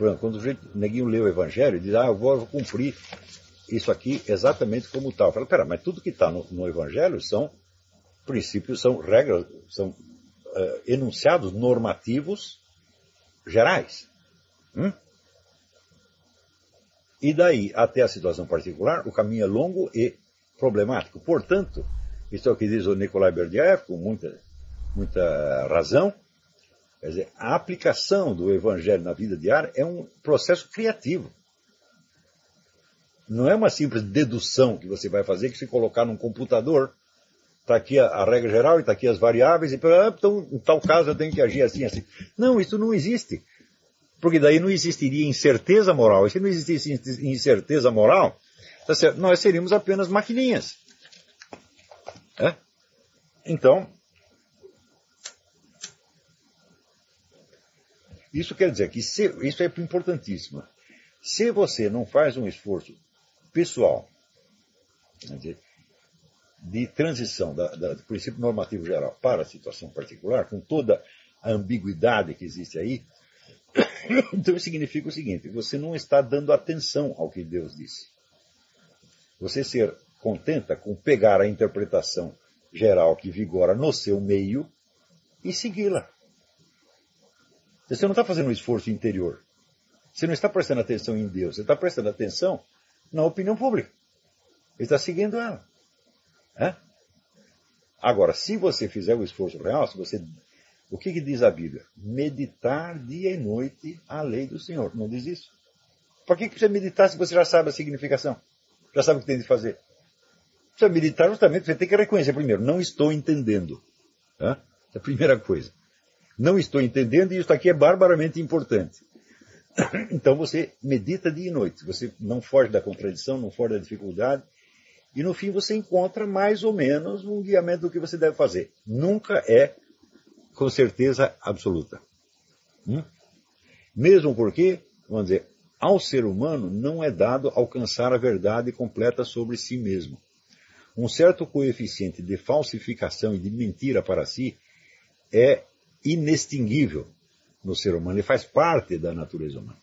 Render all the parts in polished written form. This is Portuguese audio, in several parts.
Por exemplo, quando o neguinho lê o Evangelho, ele diz, eu vou cumprir isso aqui exatamente como tal. Eu falo, pera, mas tudo que está no Evangelho são princípios, são regras, são enunciados normativos gerais. E daí, até a situação particular, o caminho é longo e problemático. Portanto, isso é o que diz o Nikolai Berdyaev, com muita razão. Quer dizer, a aplicação do Evangelho na vida diária é um processo criativo. Não é uma simples dedução que você vai fazer, que se colocar num computador, está aqui a regra geral e está aqui as variáveis, e então, em tal caso eu tenho que agir assim, assim. Não, isso não existe. Porque daí não existiria incerteza moral. E se não existisse incerteza moral, tá certo, nós seríamos apenas maquininhas. Então, isso quer dizer que isso é importantíssimo. Se você não faz um esforço pessoal, quer dizer, de transição do princípio normativo geral para a situação particular, com toda a ambiguidade que existe aí, então significa o seguinte, você não está dando atenção ao que Deus disse. Você se contenta com pegar a interpretação geral que vigora no seu meio e segui-la. Você não está fazendo um esforço interior. Você não está prestando atenção em Deus, você está prestando atenção na opinião pública. Você está seguindo ela. Agora, se você fizer o esforço real, o que diz a Bíblia? Meditar dia e noite a lei do Senhor. Não diz isso? Por que precisa meditar se você já sabe a significação? Já sabe o que tem de fazer? Precisa meditar justamente, você tem que reconhecer primeiro, não estou entendendo. É a primeira coisa. Não estou entendendo e isso aqui é barbaramente importante. Então você medita dia e noite. Você não foge da contradição, não foge da dificuldade. E no fim você encontra mais ou menos um guiamento do que você deve fazer. Nunca é com certeza absoluta. Mesmo porque, vamos dizer, ao ser humano não é dado alcançar a verdade completa sobre si mesmo. Um certo coeficiente de falsificação e de mentira para si é inextinguível no ser humano. Ele faz parte da natureza humana.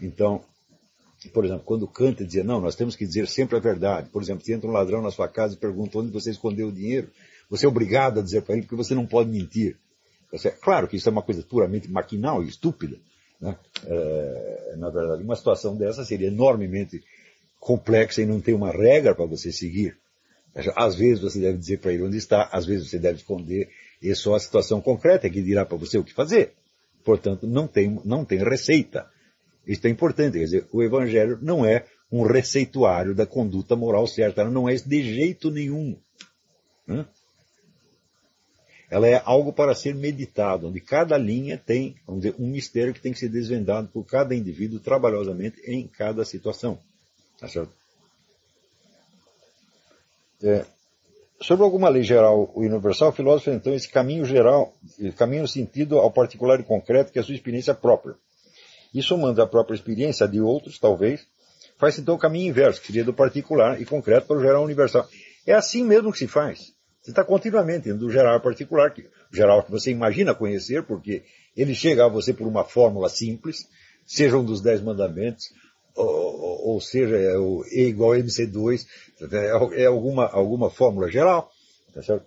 Então, por exemplo, quando Kant dizia, não, nós temos que dizer sempre a verdade. Por exemplo, se entra um ladrão na sua casa e pergunta onde você escondeu o dinheiro, você é obrigado a dizer para ele porque você não pode mentir. Claro que isso é uma coisa puramente maquinal e estúpida. Na verdade, uma situação dessa seria enormemente complexa e não tem uma regra para você seguir. Às vezes você deve dizer para ele onde está, às vezes você deve esconder, e só a situação concreta é que dirá para você o que fazer. Portanto, não tem receita. Isso é importante, quer dizer, o Evangelho não é um receituário da conduta moral certa, ela não é isso de jeito nenhum. Ela é algo para ser meditado, onde cada linha tem, vamos dizer, um mistério que tem que ser desvendado por cada indivíduo trabalhosamente em cada situação. Tá certo? Sobre alguma lei geral ou universal, o filósofo então esse caminho geral, caminho no sentido ao particular e concreto, que é a sua experiência própria. E somando a própria experiência de outros, talvez, faz então o caminho inverso, que seria do particular e concreto para o geral universal. É assim mesmo que se faz. Você está continuamente indo do geral ao particular, o geral que você imagina conhecer, porque ele chega a você por uma fórmula simples, seja um dos 10 mandamentos, ou seja, é o E igual a MC2, é alguma fórmula geral, tá certo?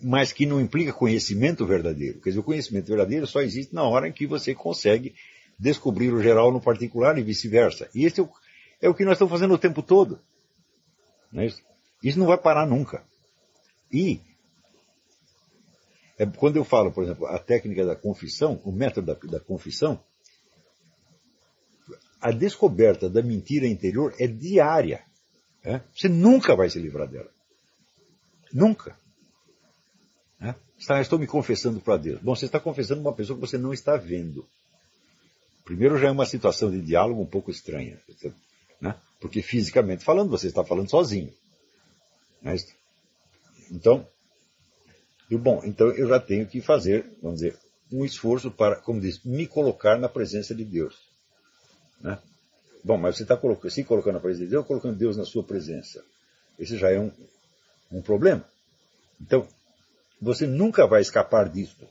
Mas que não implica conhecimento verdadeiro. Quer dizer, o conhecimento verdadeiro só existe na hora em que você consegue descobrir o geral no particular e vice-versa. E esse é o que nós estamos fazendo o tempo todo. Não é isso? Isso não vai parar nunca. E quando eu falo, por exemplo, a técnica da confissão, o método da confissão, a descoberta da mentira interior é diária. Você nunca vai se livrar dela. Nunca. Estou me confessando para Deus. Bom, você está confessando uma pessoa que você não está vendo. Primeiro já é uma situação de diálogo um pouco estranha. Porque fisicamente falando, você está falando sozinho. Então, então eu já tenho que fazer, vamos dizer, um esforço para, como diz, me colocar na presença de Deus. Bom, mas você está se colocando na presença de Deus ou colocando Deus na sua presença? Esse já é um problema. Então, você nunca vai escapar disso.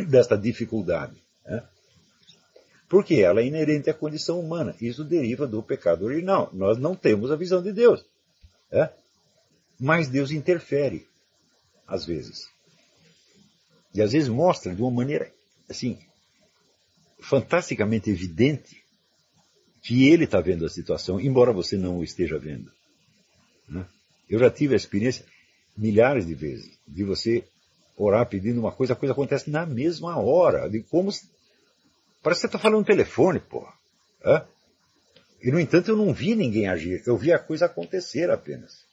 desta dificuldade. Né? Porque ela é inerente à condição humana. Isso deriva do pecado original. Nós não temos a visão de Deus. Né? Mas Deus interfere, às vezes. E às vezes mostra de uma maneira, assim, fantasticamente evidente que ele está vendo a situação, embora você não o esteja vendo. Né? Eu já tive a experiência milhares de vezes de você orar pedindo uma coisa, a coisa acontece na mesma hora. De como parece que você está falando no telefone, porra. É? E, no entanto, eu não vi ninguém agir. Eu vi a coisa acontecer apenas.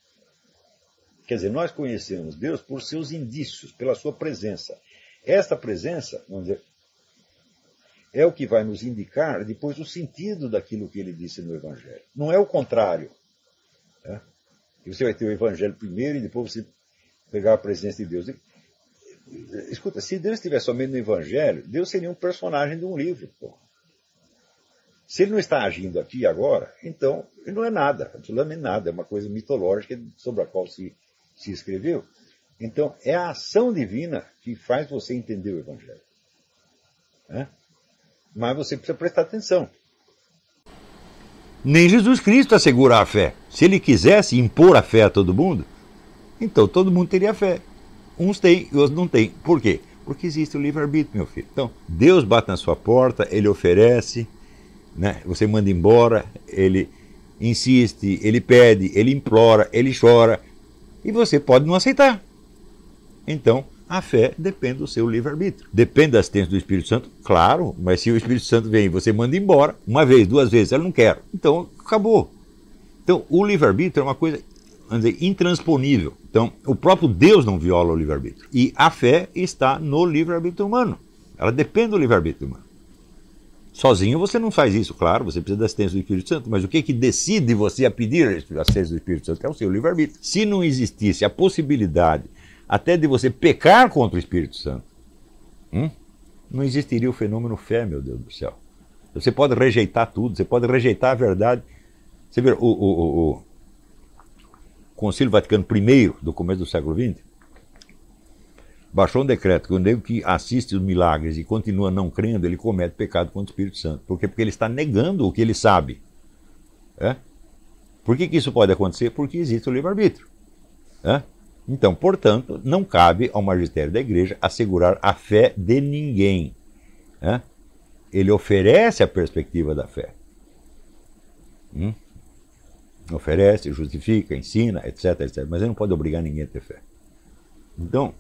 Quer dizer, nós conhecemos Deus por seus indícios, pela sua presença. Esta presença, vamos dizer, é o que vai nos indicar depois o sentido daquilo que ele disse no Evangelho. Não é o contrário. É? E você vai ter o Evangelho primeiro e depois você pegar a presença de Deus. Escuta, se Deus estivesse somente no Evangelho, Deus seria um personagem de um livro. Porra. Se ele não está agindo aqui e agora, então ele não é nada, absolutamente nada. É uma coisa mitológica sobre a qual se escreveu. Então é a ação divina que faz você entender o Evangelho. É? Mas você precisa prestar atenção. Nem Jesus Cristo assegura a fé. Se ele quisesse impor a fé a todo mundo, então todo mundo teria fé. Uns têm e outros não têm. Por quê? Porque existe o livre-arbítrio, meu filho. Então, Deus bate na sua porta, ele oferece, né? Você manda embora, ele insiste, ele pede, ele implora, ele chora, e você pode não aceitar. Então, a fé depende do seu livre-arbítrio. Depende da assistência do Espírito Santo, claro, mas se o Espírito Santo vem e você manda embora, uma vez, duas vezes, ela não quer, então acabou. Então, o livre-arbítrio é uma coisa, vamos dizer, intransponível. Então, o próprio Deus não viola o livre-arbítrio. E a fé está no livre-arbítrio humano. Ela depende do livre-arbítrio humano. Sozinho você não faz isso, claro, você precisa da assistência do Espírito Santo, mas o que decide você a pedir a assistência do Espírito Santo é o seu livre-arbítrio. Se não existisse a possibilidade até de você pecar contra o Espírito Santo, não existiria o fenômeno fé, meu Deus do céu. Você pode rejeitar tudo, você pode rejeitar a verdade. Você vê, o Concílio Vaticano I, do começo do século XX, baixou um decreto que o nego que assiste os milagres e continua não crendo, ele comete pecado contra o Espírito Santo. Por quê? Porque ele está negando o que ele sabe. É? Por que isso pode acontecer? Porque existe o livre-arbítrio. É? Então, portanto, não cabe ao magistério da igreja assegurar a fé de ninguém. É? Ele oferece a perspectiva da fé. Oferece, justifica, ensina, etc, etc. Mas ele não pode obrigar ninguém a ter fé. Então,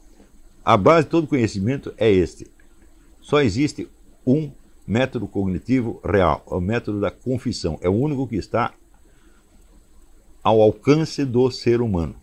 a base de todo conhecimento é este. Só existe um método cognitivo real, é o método da confissão. É o único que está ao alcance do ser humano.